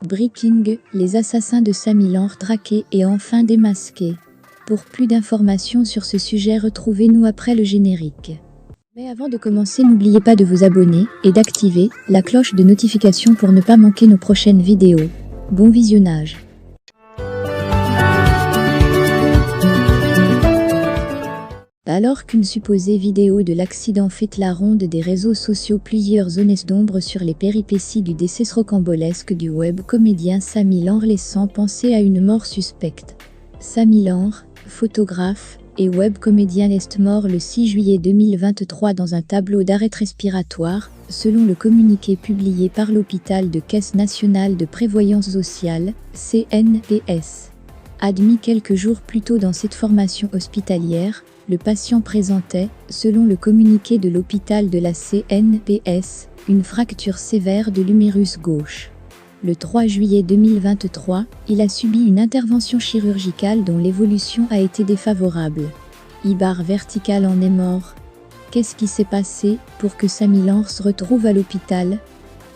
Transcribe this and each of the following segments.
Breaking, les assassins de Samy Lenre traqués et enfin démasqués. Pour plus d'informations sur ce sujet, retrouvez-nous après le générique. Mais avant de commencer, n'oubliez pas de vous abonner et d'activer la cloche de notification pour ne pas manquer nos prochaines vidéos. Bon visionnage. Alors qu'une supposée vidéo de l'accident fait la ronde des réseaux sociaux, plusieurs zones d'ombre sur les péripéties du décès rocambolesque du web comédien Samy Lenre, laissant penser à une mort suspecte. Samy Lenre, photographe et web comédien, est mort le 6 juillet 2023 dans un tableau d'arrêt respiratoire, selon le communiqué publié par l'hôpital de Caisse nationale de prévoyance sociale, CNPS. Admis quelques jours plus tôt dans cette formation hospitalière, le patient présentait, selon le communiqué de l'hôpital de la CNPS, une fracture sévère de l'humérus gauche. Le 3 juillet 2023, il a subi une intervention chirurgicale dont l'évolution a été défavorable. Ibar vertical en est mort. Qu'est-ce qui s'est passé pour que Samy Lenre se retrouve à l'hôpital?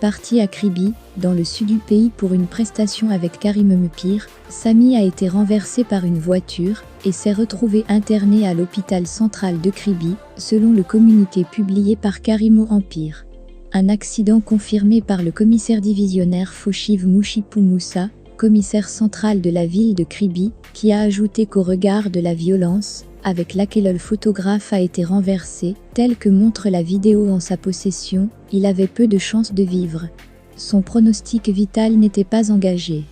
Parti à Kribi, dans le sud du pays pour une prestation avec Karim Empire, Samy a été renversé par une voiture et s'est retrouvé interné à l'hôpital central de Kribi, selon le communiqué publié par Karim Empire. Un accident confirmé par le commissaire divisionnaire Foshiv Mouchipou Moussa, commissaire central de la ville de Kribi, qui a ajouté qu'au regard de la violence avec laquelle le photographe a été renversé, tel que montre la vidéo en sa possession, il avait peu de chances de vivre. Son pronostic vital n'était pas engagé.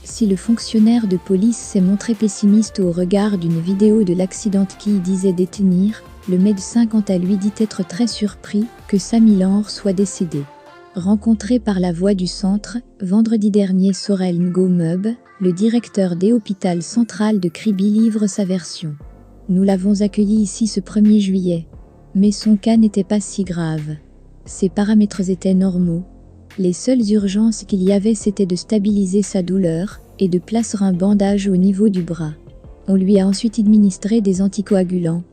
Si le fonctionnaire de police s'est montré pessimiste au regard d'une vidéo de l'accident qui y disait détenir, le médecin quant à lui dit être très surpris que Samy Lenre soit décédé. Rencontré par La Voix du Centre, vendredi dernier, Sorel Ngomeb, le directeur des hôpitaux central de Kribi, livre sa version. Nous l'avons accueilli ici ce 1er juillet. Mais son cas n'était pas si grave. Ses paramètres étaient normaux. Les seules urgences qu'il y avait, c'était de stabiliser sa douleur et de placer un bandage au niveau du bras. On lui a ensuite administré des anticoagulants.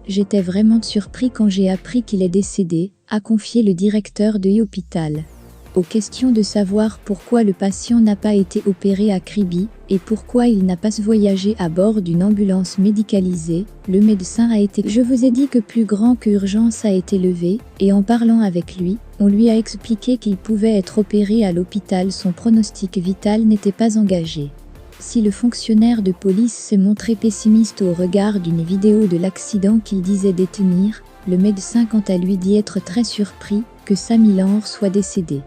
J'étais vraiment surpris quand j'ai appris qu'il est décédé, a confié le directeur de l'hôpital. Aux questions de savoir pourquoi le patient n'a pas été opéré à Kribi et pourquoi il n'a pas voyagé à bord d'une ambulance médicalisée, le médecin a été « Je vous ai dit que plus grand que urgence a été levé, et en parlant avec lui, on lui a expliqué qu'il pouvait être opéré à l'hôpital, son pronostic vital n'était pas engagé. » Si le fonctionnaire de police s'est montré pessimiste au regard d'une vidéo de l'accident qu'il disait détenir, le médecin quant à lui dit être très surpris que Samy Lenre soit décédé.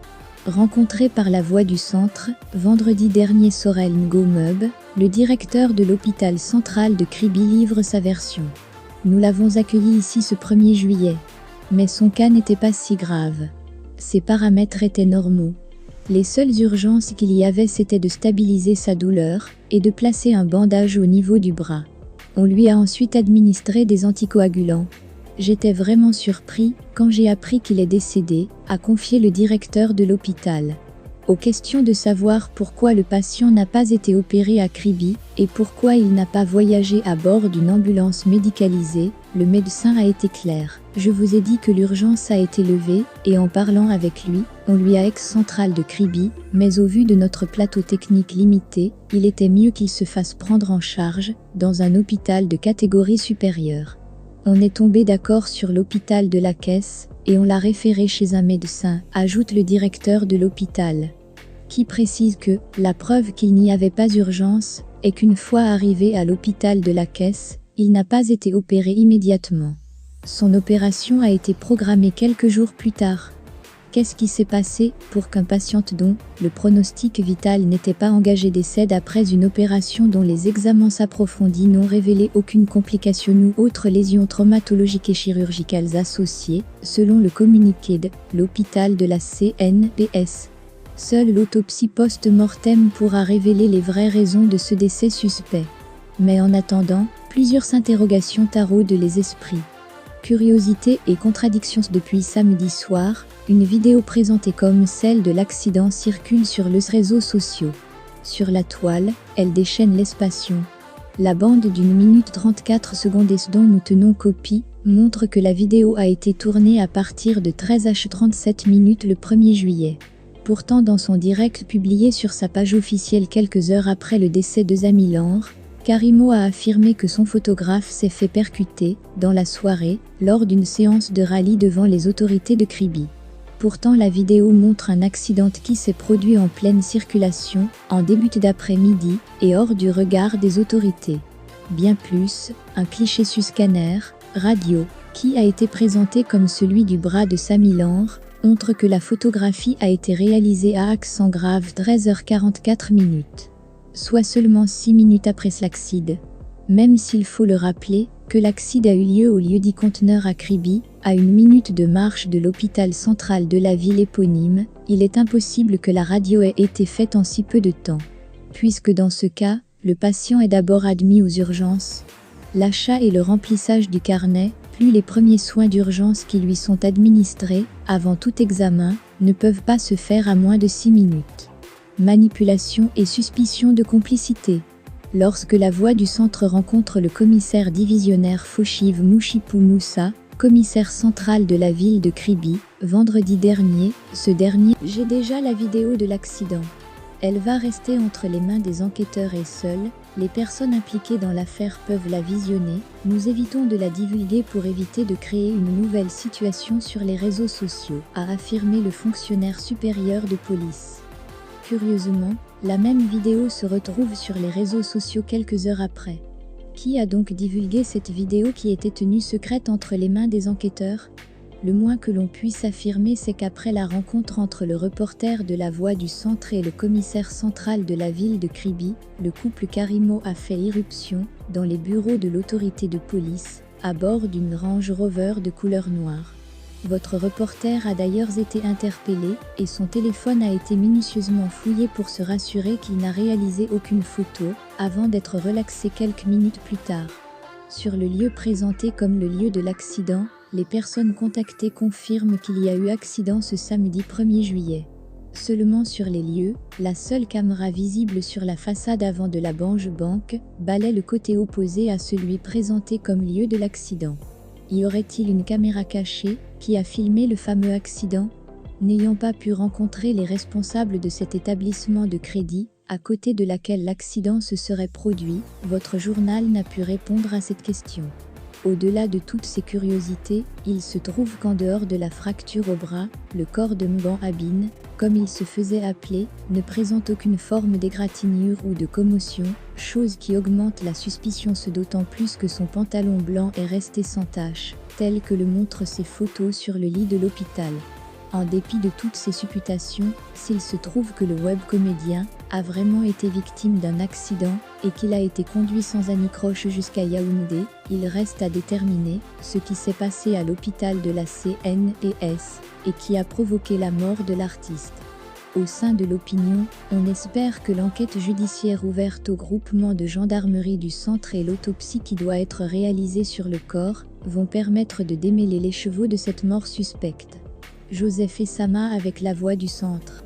Rencontré par La Voix du Centre, vendredi dernier, Sorel Ngomeb, le directeur de l'hôpital central de Kribi, livre sa version. Nous l'avons accueilli ici ce 1er juillet. Mais son cas n'était pas si grave. Ses paramètres étaient normaux. Les seules urgences qu'il y avait, c'était de stabiliser sa douleur et de placer un bandage au niveau du bras. On lui a ensuite administré des anticoagulants. J'étais vraiment surpris quand j'ai appris qu'il est décédé, a confié le directeur de l'hôpital. Aux questions de savoir pourquoi le patient n'a pas été opéré à Kribi et pourquoi il n'a pas voyagé à bord d'une ambulance médicalisée, le médecin a été clair. Je vous ai dit que l'urgence a été levée et en parlant avec lui, on lui a ex-central de Kribi, mais au vu de notre plateau technique limité, il était mieux qu'il se fasse prendre en charge dans un hôpital de catégorie supérieure. On est tombé d'accord sur l'hôpital de la Caisse et on l'a référé chez un médecin, ajoute le directeur de l'hôpital, qui précise que la preuve qu'il n'y avait pas urgence est qu'une fois arrivé à l'hôpital de la Caisse, il n'a pas été opéré immédiatement. Son opération a été programmée quelques jours plus tard. Qu'est-ce qui s'est passé pour qu'un patient dont le pronostic vital n'était pas engagé décède après une opération dont les examens approfondis n'ont révélé aucune complication ou autre lésion traumatologique et chirurgicales associées, selon le communiqué de l'hôpital de la CNPS. Seule l'autopsie post-mortem pourra révéler les vraies raisons de ce décès suspect. Mais en attendant, plusieurs interrogations taraudent les esprits. Curiosité et contradictions. Depuis samedi soir, une vidéo présentée comme celle de l'accident circule sur les réseaux sociaux. Sur la toile, elle déchaîne l'explosion. La bande d'1 minute 34 secondes dont nous tenons copie montre que la vidéo a été tournée à partir de 13h37 le 1er juillet. Pourtant, dans son direct publié sur sa page officielle quelques heures après le décès de Samy Lanre, Karimo a affirmé que son photographe s'est fait percuter, dans la soirée, lors d'une séance de rallye devant les autorités de Kribi. Pourtant, la vidéo montre un accident qui s'est produit en pleine circulation, en début d'après-midi, et hors du regard des autorités. Bien plus, un cliché sur scanner, radio, qui a été présenté comme celui du bras de Samy Lanre, montre que la photographie a été réalisée à accent grave 13h44 minutes, soit seulement 6 minutes après l'accident. Même s'il faut le rappeler, que l'accident a eu lieu au lieu-dit conteneur à Kribi, à 1 minute de marche de l'hôpital central de la ville éponyme, il est impossible que la radio ait été faite en si peu de temps. Puisque dans ce cas, le patient est d'abord admis aux urgences. L'achat et le remplissage du carnet, plus les premiers soins d'urgence qui lui sont administrés, avant tout examen, ne peuvent pas se faire à moins de 6 minutes. Manipulation et suspicion de complicité. Lorsque la voix du centre rencontre le commissaire divisionnaire Foshiv Mouchipou Moussa, commissaire central de la ville de Kribi, vendredi dernier, ce dernier « J'ai déjà la vidéo de l'accident. Elle va rester entre les mains des enquêteurs et seules, les personnes impliquées dans l'affaire peuvent la visionner, nous évitons de la divulguer pour éviter de créer une nouvelle situation sur les réseaux sociaux, a affirmé le fonctionnaire supérieur de police. Curieusement, la même vidéo se retrouve sur les réseaux sociaux quelques heures après. Qui a donc divulgué cette vidéo qui était tenue secrète entre les mains des enquêteurs ? Le moins que l'on puisse affirmer, c'est qu'après la rencontre entre le reporter de La Voix du Centre et le commissaire central de la ville de Kribi, le couple Karimo a fait irruption dans les bureaux de l'autorité de police, à bord d'une Range Rover de couleur noire. Votre reporter a d'ailleurs été interpellé et son téléphone a été minutieusement fouillé pour se rassurer qu'il n'a réalisé aucune photo, avant d'être relaxé quelques minutes plus tard. Sur le lieu présenté comme le lieu de l'accident, les personnes contactées confirment qu'il y a eu accident ce samedi 1er juillet. Seulement sur les lieux, la seule caméra visible sur la façade avant de la Bange Bank balaie le côté opposé à celui présenté comme lieu de l'accident. Y aurait-il une caméra cachée qui a filmé le fameux accident? N'ayant pas pu rencontrer les responsables de cet établissement de crédit, à côté de laquelle l'accident se serait produit, votre journal n'a pu répondre à cette question. Au-delà de toutes ces curiosités, il se trouve qu'en dehors de la fracture au bras, le corps de Mban Abine, comme il se faisait appeler, ne présente aucune forme d'égratignure ou de commotion, chose qui augmente la suspicion, ce d'autant plus que son pantalon blanc est resté sans tache, tel que le montrent ses photos sur le lit de l'hôpital. En dépit de toutes ces supputations, s'il se trouve que le webcomédien a vraiment été victime d'un accident et qu'il a été conduit sans anicroche jusqu'à Yaoundé, il reste à déterminer ce qui s'est passé à l'hôpital de la CNES et qui a provoqué la mort de l'artiste. Au sein de l'opinion, on espère que l'enquête judiciaire ouverte au groupement de gendarmerie du centre et l'autopsie qui doit être réalisée sur le corps vont permettre de démêler les chevaux de cette mort suspecte. Joseph Essama avec La Voix du Centre.